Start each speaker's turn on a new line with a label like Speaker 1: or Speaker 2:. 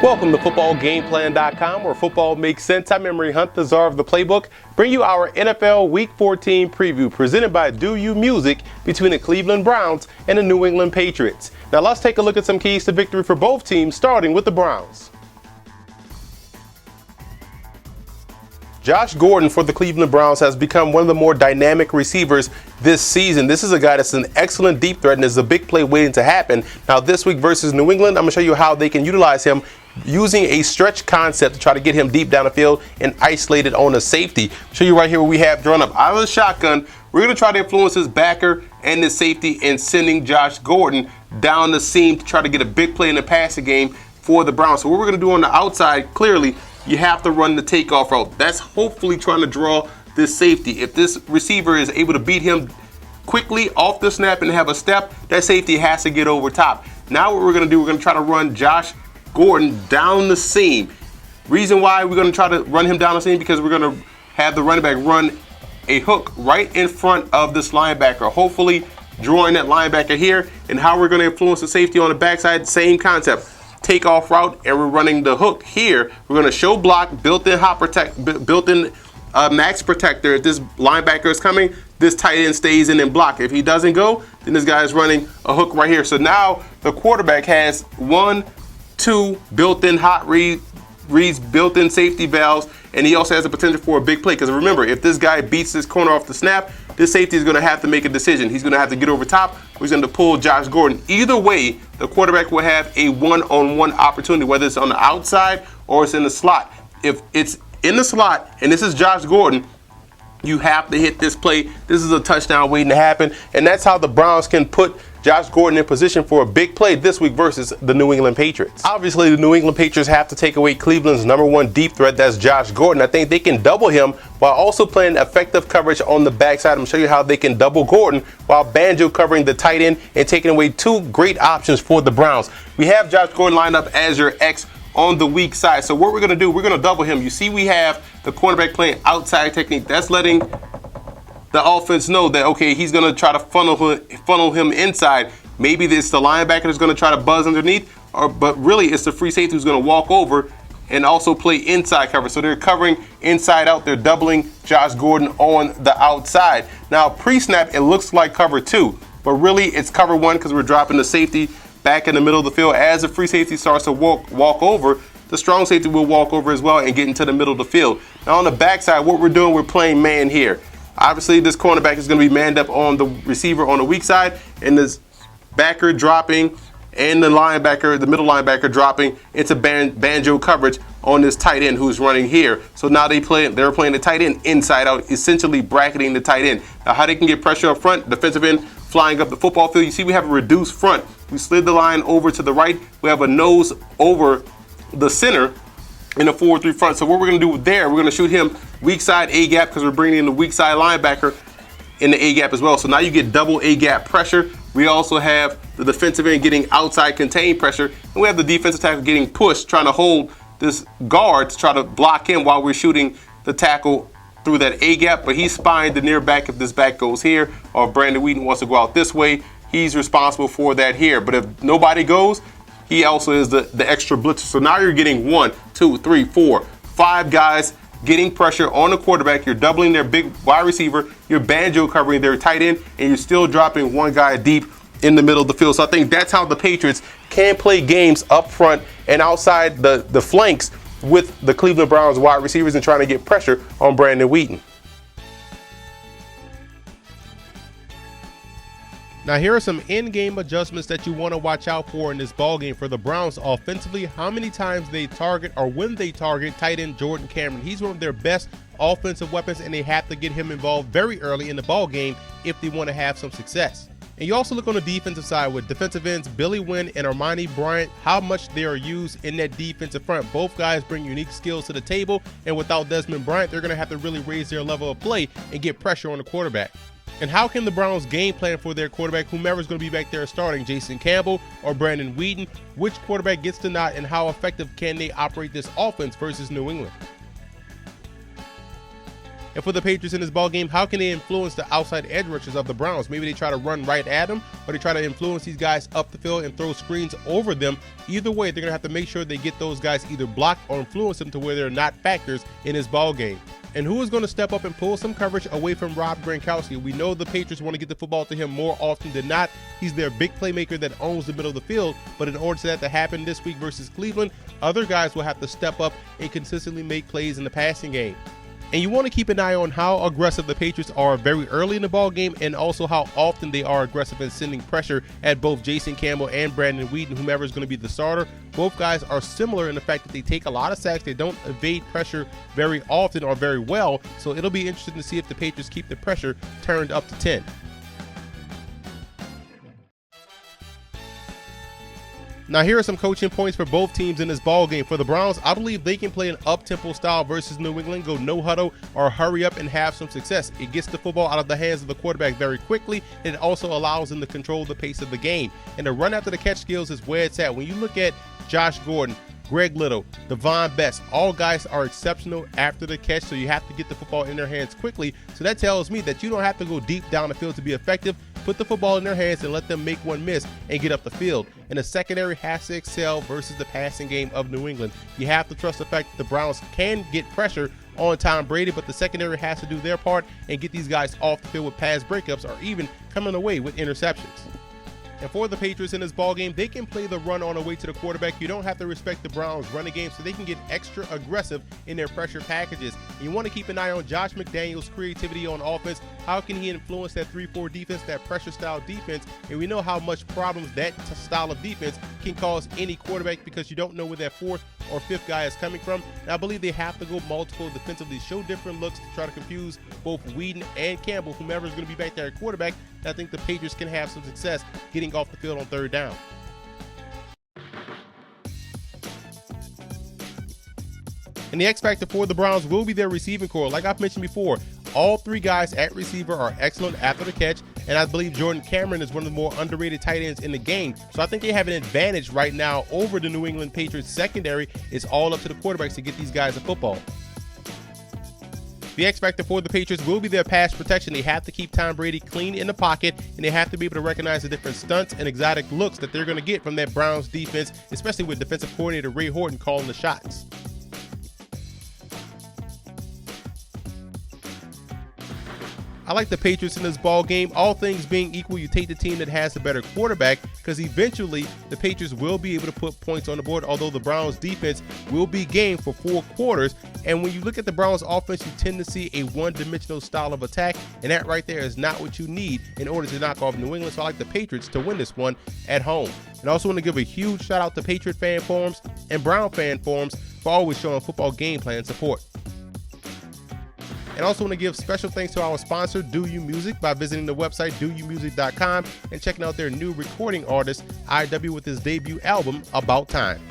Speaker 1: Welcome to footballgameplan.com, where football makes sense. I'm Emery Hunt, the czar of the playbook. Bring you our NFL Week 14 preview presented by Do You Music between the Cleveland Browns and the New England Patriots. Now let's take a look at some keys to victory for both teams, starting with the Browns. Josh Gordon for the Cleveland Browns has become one of the more dynamic receivers this season. This is a guy that's an excellent deep threat and is a big play waiting to happen. Now this week versus New England, I'm going to show you how they can utilize him using a stretch concept to try to get him deep down the field and isolated on a safety. Show you right here what we have drawn up out of the shotgun. We're going to try to influence his backer and his safety in sending Josh Gordon down the seam to try to get a big play in the passing game for the Browns. So what we're going to do on the outside, clearly, you have to run the takeoff route. That's hopefully trying to draw this safety. If this receiver is able to beat him quickly off the snap and have a step, that safety has to get over top. Now what we're going to do, we're going to try to run Josh Gordon down the seam. Reason why we're going to try to run him down the seam, because we're going to have the running back run a hook right in front of this linebacker, hopefully drawing that linebacker here. And how we're going to influence the safety on the backside, same concept. Takeoff route, and we're running the hook here. We're going to show block, built-in max protector. If this linebacker is coming, this tight end stays in and block. If he doesn't go, then this guy is running a hook right here. So now the quarterback has 1, 2 built-in hot reads, built-in safety valves, and he also has the potential for a big play. Because remember, if this guy beats this corner off the snap, this safety is going to have to make a decision. He's going to have to get over top, or he's going to pull Josh Gordon. Either way, the quarterback will have a one-on-one opportunity, whether it's on the outside or it's in the slot. If it's in the slot and this is Josh Gordon, you have to hit this play. This is a touchdown waiting to happen, and that's how the Browns can put Josh Gordon in position for a big play this week versus the New England Patriots. Obviously, the New England Patriots have to take away Cleveland's #1 deep threat, that's Josh Gordon. I think they can double him while also playing effective coverage on the backside. I'm going to show you how they can double Gordon while Banjo covering the tight end and taking away 2 great options for the Browns. We have Josh Gordon lined up as your X on the weak side. So what we're going to do, we're going to double him. You see we have the cornerback playing outside technique. That's letting the offense know that, okay, he's going to try to funnel him inside. Maybe it's the linebacker that's going to try to buzz underneath, but really it's the free safety who's going to walk over and also play inside cover. So they're covering inside out. They're doubling Josh Gordon on the outside. Now, pre-snap, it looks like cover 2, but really it's cover 1 because we're dropping the safety back in the middle of the field. As the free safety starts to walk over, the strong safety will walk over as well and get into the middle of the field. Now on the backside, what we're doing, we're playing man here. Obviously, this cornerback is going to be manned up on the receiver on the weak side, and this backer dropping and the linebacker, the middle linebacker dropping into banjo coverage on this tight end who's running here. So now they're playing the tight end inside out, essentially bracketing the tight end. Now how they can get pressure up front, defensive end flying up the football field. You see we have a reduced front. We slid the line over to the right. We have a nose over the center in a 4-3 front. So what we're going to do there, we're going to shoot him weak side A gap because we're bringing in the weak side linebacker in the A gap as well. So now you get double A gap pressure. We also have the defensive end getting outside contained pressure, and we have the defensive tackle getting pushed, trying to hold this guard to try to block him while we're shooting the tackle through that A gap. But he's spying the near back if this back goes here, or if Brandon Wheaton wants to go out this way. He's responsible for that here. But if nobody goes, he also is the extra blitzer. So now you're getting 1, 2, 3, 4, 5 guys getting pressure on the quarterback. You're doubling their big wide receiver. You're banjo covering their tight end, and you're still dropping 1 guy deep in the middle of the field. So I think that's how the Patriots can play games up front and outside the flanks with the Cleveland Browns wide receivers and trying to get pressure on Brandon Wheaton. Now here are some in-game adjustments that you want to watch out for in this ballgame for the Browns offensively. How many times they target, or when they target, tight end Jordan Cameron. He's one of their best offensive weapons, and they have to get him involved very early in the ballgame if they want to have some success. And you also look on the defensive side with defensive ends Billy Wynn and Armani Bryant, how much they are used in that defensive front. Both guys bring unique skills to the table, and without Desmond Bryant, they're going to have to really raise their level of play and get pressure on the quarterback. And how can the Browns game plan for their quarterback, whomever is going to be back there starting, Jason Campbell or Brandon Wheaton? Which quarterback gets the nod, and how effective can they operate this offense versus New England? And for the Patriots in this ball game, how can they influence the outside edge rushers of the Browns? Maybe they try to run right at them, or they try to influence these guys up the field and throw screens over them. Either way, they're going to have to make sure they get those guys either blocked or influence them to where they're not factors in this ball game. And who is going to step up and pull some coverage away from Rob Gronkowski? We know the Patriots want to get the football to him more often than not. He's their big playmaker that owns the middle of the field. But in order for that to happen this week versus Cleveland, other guys will have to step up and consistently make plays in the passing game. And you want to keep an eye on how aggressive the Patriots are very early in the ball game, and also how often they are aggressive in sending pressure at both Jason Campbell and Brandon Weeden, whomever is going to be the starter. Both guys are similar in the fact that they take a lot of sacks. They don't evade pressure very often or very well. So it'll be interesting to see if the Patriots keep the pressure turned up to 10. Now here are some coaching points for both teams in this ball game. For the Browns, I believe they can play an up-tempo style versus New England, go no huddle or hurry up and have some success. It gets the football out of the hands of the quarterback very quickly, and it also allows them to control the pace of the game. And the run after the catch skills is where it's at. When you look at Josh Gordon, Greg Little, Devon Best, all guys are exceptional after the catch, so you have to get the football in their hands quickly. So that tells me that you don't have to go deep down the field to be effective. Put the football in their hands and let them make one miss and get up the field. And the secondary has to excel versus the passing game of New England. You have to trust the fact that the Browns can get pressure on Tom Brady, but the secondary has to do their part and get these guys off the field with pass breakups or even coming away with interceptions. And for the Patriots in this ballgame, they can play the run on the way to the quarterback. You don't have to respect the Browns' running game, so they can get extra aggressive in their pressure packages. And you want to keep an eye on Josh McDaniels' creativity on offense. How can he influence that 3-4 defense, that pressure-style defense? And we know how much problems that style of defense can cause any quarterback, because you don't know where that fourth or fifth guy is coming from. And I believe they have to go multiple defensively, show different looks to try to confuse both Weeden and Campbell, whomever is going to be back there at quarterback. And I think the Patriots can have some success getting off the field on third down. And the X factor for the Browns will be their receiving core. Like I've mentioned before, all three guys at receiver are excellent after the catch, and I believe Jordan Cameron is one of the more underrated tight ends in the game. So I think they have an advantage right now over the New England Patriots secondary. It's all up to the quarterbacks to get these guys a football. The X factor for the Patriots will be their pass protection. They have to keep Tom Brady clean in the pocket, and they have to be able to recognize the different stunts and exotic looks that they're going to get from that Browns defense, especially with defensive coordinator Ray Horton calling the shots. I like the Patriots in this ball game. All things being equal, you take the team that has the better quarterback, because eventually the Patriots will be able to put points on the board, although the Browns defense will be game for 4 quarters. And when you look at the Browns offense, you tend to see a one-dimensional style of attack, and that right there is not what you need in order to knock off New England. So I like the Patriots to win this one at home. And I also want to give a huge shout out to Patriot fan forums and Brown fan forums for always showing football game plan support. And also want to give special thanks to our sponsor, Do You Music, by visiting the website doyoumusic.com and checking out their new recording artist, IW, with his debut album, About Time.